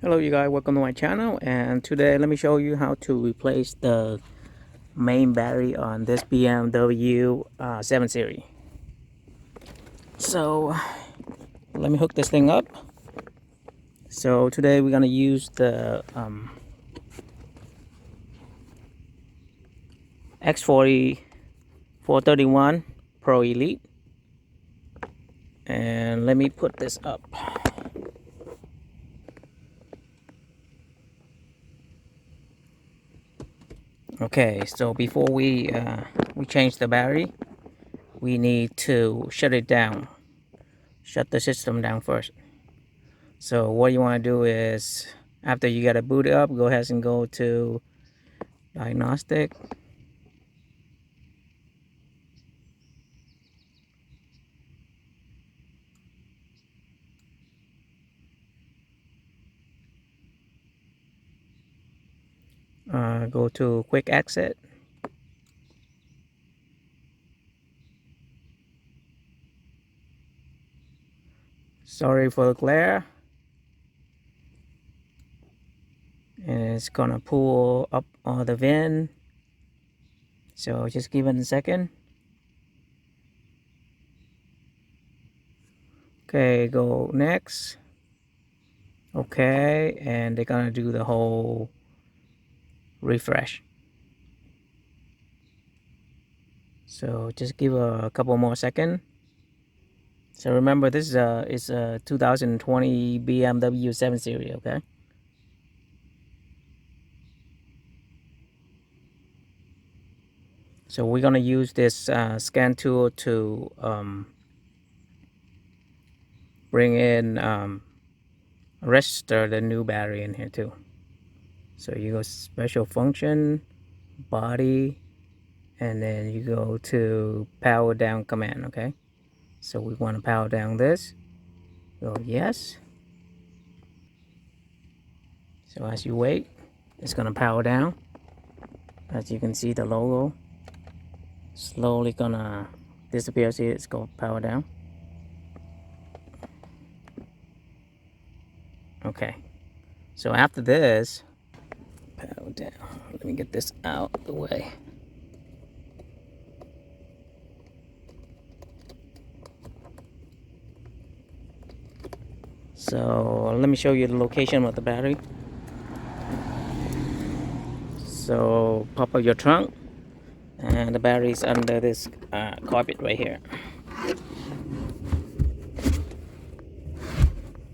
Hello you guys, welcome to my channel, and today let me show you how to replace the main battery on this BMW 7 Series. So let me hook this thing up. So today we're gonna use the X431 Pro Elite, and let me put this up. Okay, so before we change the battery, we need to shut it down. Shut the system down first. So what you want to do is, after you got it booted up, go ahead and go to diagnostic. Go to quick exit. Sorry for the glare. And it's gonna pull up all the VIN. So just give it a second. Okay, go next. Okay, and they're gonna do the whole refresh. So just give a couple more seconds. So remember, this is a 2020 BMW 7 Series, okay? So we're gonna use this scan tool to bring in register the new battery in here too. So you go special function, body, and then you go to power down command, okay? So we want to power down this. Go yes. So as you wait, it's gonna power down. As you can see, the logo slowly gonna disappear. See, it's going power down. Okay, so after this, power down. Let me get this out of the way. So let me show you the location of the battery. So pop up your trunk, and the battery is under this carpet right here.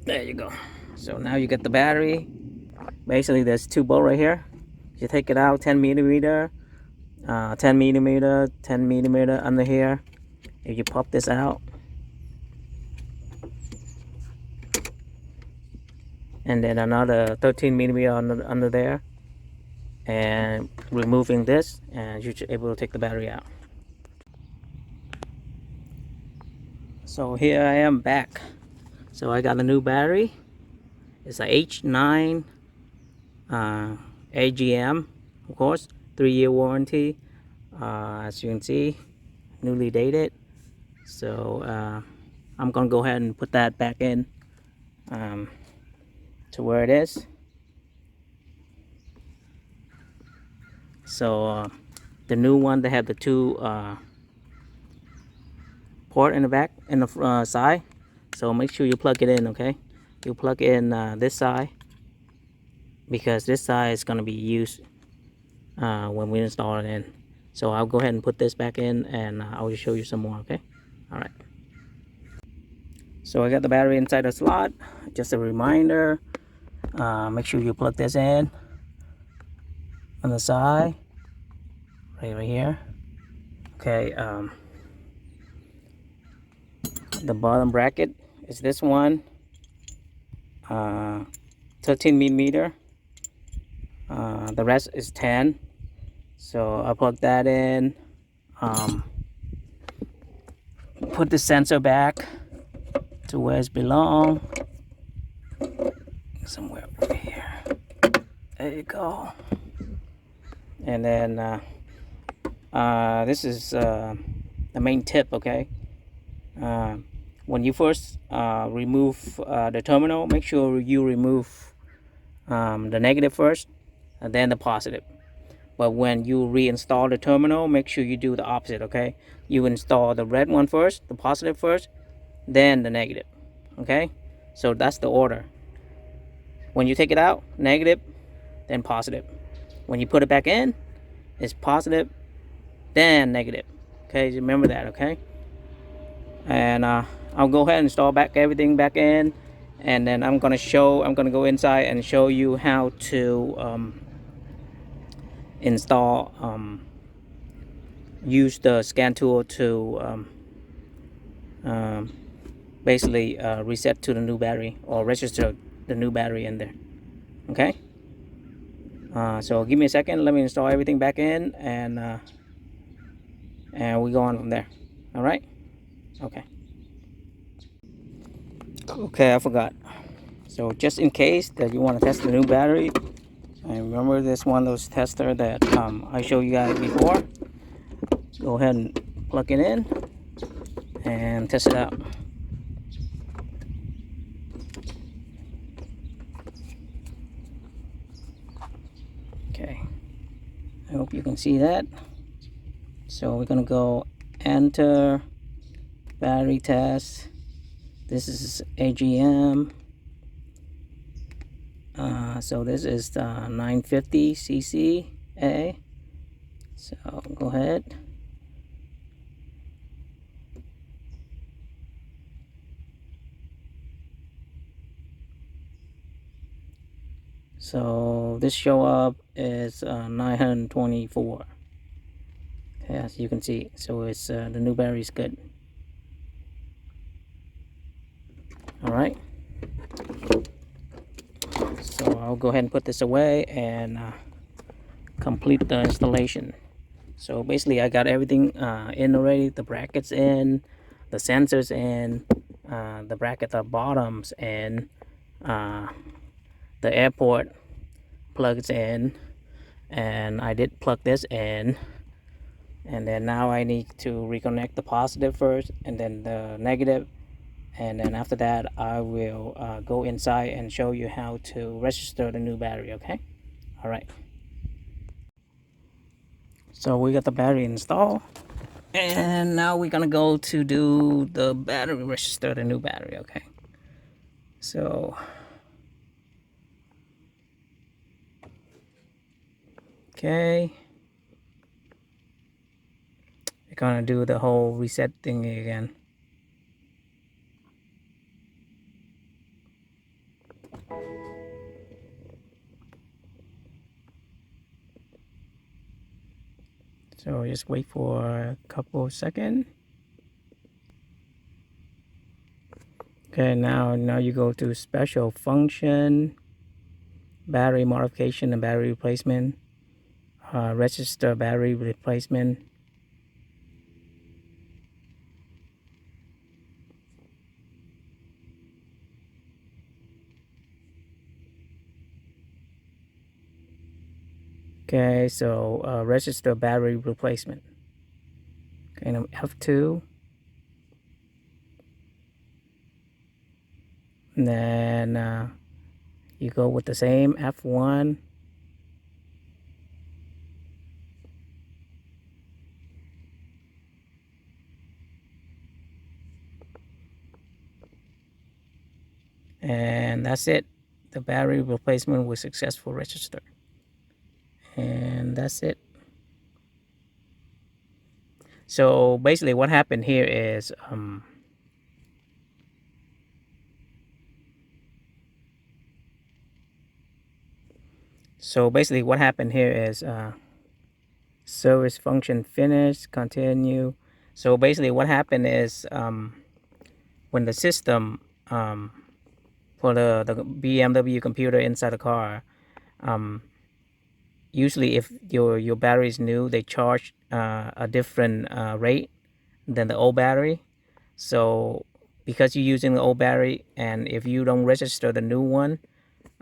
There you go. So now you get the battery. Basically there's two bolts right here. You take it out, 10 millimeter, 10 millimeter, 10 millimeter under here. If you pop this out, and then another 13 millimeter under there, and removing this, and you're able to take the battery out. So here I am back. So I got a new battery. It's a H9 AGM, of course, 3-year warranty. As you can see, newly dated. So I'm gonna go ahead and put that back in to where it is. So the new one, they have the two port in the back and the side. So make sure you plug it in, okay? You plug in this side, because this side is going to be used when we install it in. So I'll go ahead and put this back in, and I'll show you some more, okay? All right. So I got the battery inside the slot. Just a reminder, make sure you plug this in on the side, right here. Okay, the bottom bracket is this one, 13 millimeter. The rest is 10. So I'll plug that in, put the sensor back to where it belongs, somewhere over here. There you go. And then this is the main tip, okay? When you first remove the terminal, make sure you remove the negative first and then the positive. But when you reinstall the terminal, make sure you do the opposite, okay? You install the red one first, the positive first, then the negative, okay? So that's the order. When you take it out, negative, then positive. When you put it back in, it's positive, then negative. Okay, remember that, okay? And I'll go ahead and install back everything back in, and then I'm gonna go inside and show you how to install, use the scan tool to basically reset to the new battery or register the new battery in there. Okay. So give me a second. Let me install everything back in, and we go on from there. All right. Okay. Okay, I forgot. So just in case that you want to test the new battery, and remember this one of those tester that I showed you guys before. Go ahead and plug it in and test it out. Okay, I hope you can see that. So we're gonna go enter battery test. This is AGM. So this is the 950 cc. So go ahead. So this show up is 924. Okay, as you can see, so it's the new battery is good. All right. So I'll go ahead and put this away and complete the installation. So basically, I got everything in already. The brackets in, the sensors in, the bracket, the bottoms in, the airport plugs in, and I did plug this in. And then now I need to reconnect the positive first, and then the negative, and then after that I will go inside and show you how to register the new battery. Okay. All right. So we got the battery installed, and now we're gonna go to do the battery register the new battery. Okay. So okay, we're gonna do the whole reset thing again. So just wait for a couple of seconds. Okay, now you go to special function, battery modification and battery replacement, register battery replacement. Okay, so register battery replacement. Okay, now F2. And then you go with the same F1. And that's it. The battery replacement was successful registered. And that's it. So basically what happened here is service function finished, continue. So basically what happened is when the system for the BMW computer inside the car, usually if your battery is new, they charge a different rate than the old battery. So because you're using the old battery, and if you don't register the new one,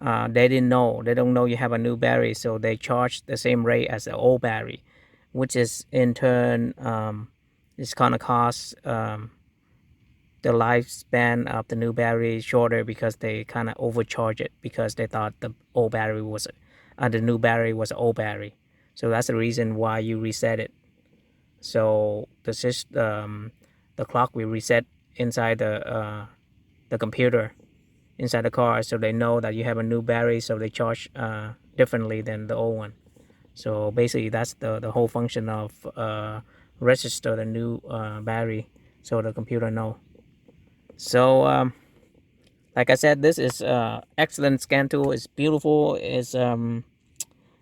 they don't know you have a new battery, so they charge the same rate as the old battery, which is in turn it's gonna cost the lifespan of the new battery is shorter because they kind of overcharge it because they thought the old battery was the new battery was an old battery. So that's the reason why you reset it. So the system, the clock will reset inside the computer inside the car, so they know that you have a new battery, so they charge differently than the old one. So basically that's the whole function of register the new battery, so the computer know. So like I said, this is excellent scan tool. It's beautiful. It's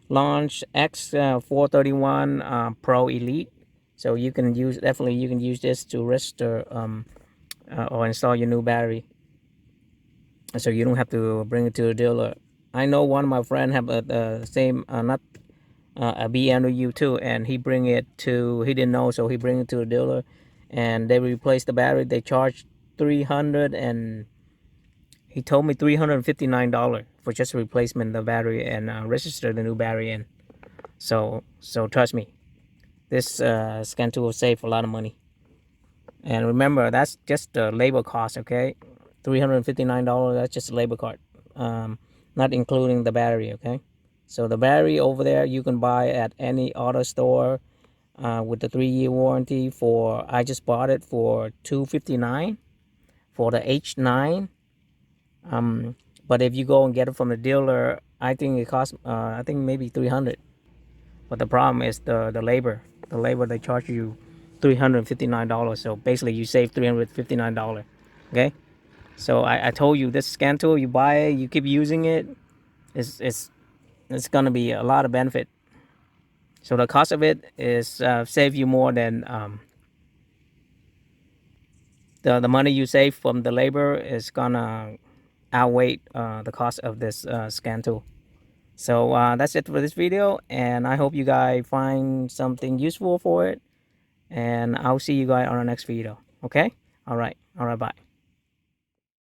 launch X431 Pro Elite. So you can definitely use this to register or install your new battery. So you don't have to bring it to the dealer. I know one of my friend have the same not a BMW too, and he didn't know, so he bring it to the dealer, and they replace the battery. They charge 300 and he told me $359 for just replacement of the battery and register the new battery in. So trust me, this scan tool will save a lot of money. And remember, that's just the labor cost, okay? $359, that's just a labor cost, not including the battery, okay? So the battery over there you can buy at any auto store with the 3-year warranty. I just bought it for $259 for the H9. But if you go and get it from the dealer, I think it costs I think maybe 300. But the problem is the labor. The labor, they charge you $359. So basically you save $359. Okay? So I told you, this scan tool, you buy it, you keep using it, it's gonna be a lot of benefit. So the cost of it is save you more than the money you save from the labor is gonna outweigh the cost of this scan tool. So that's it for this video, and I hope you guys find something useful for it, and I'll see you guys on the next video. Okay? All right, bye.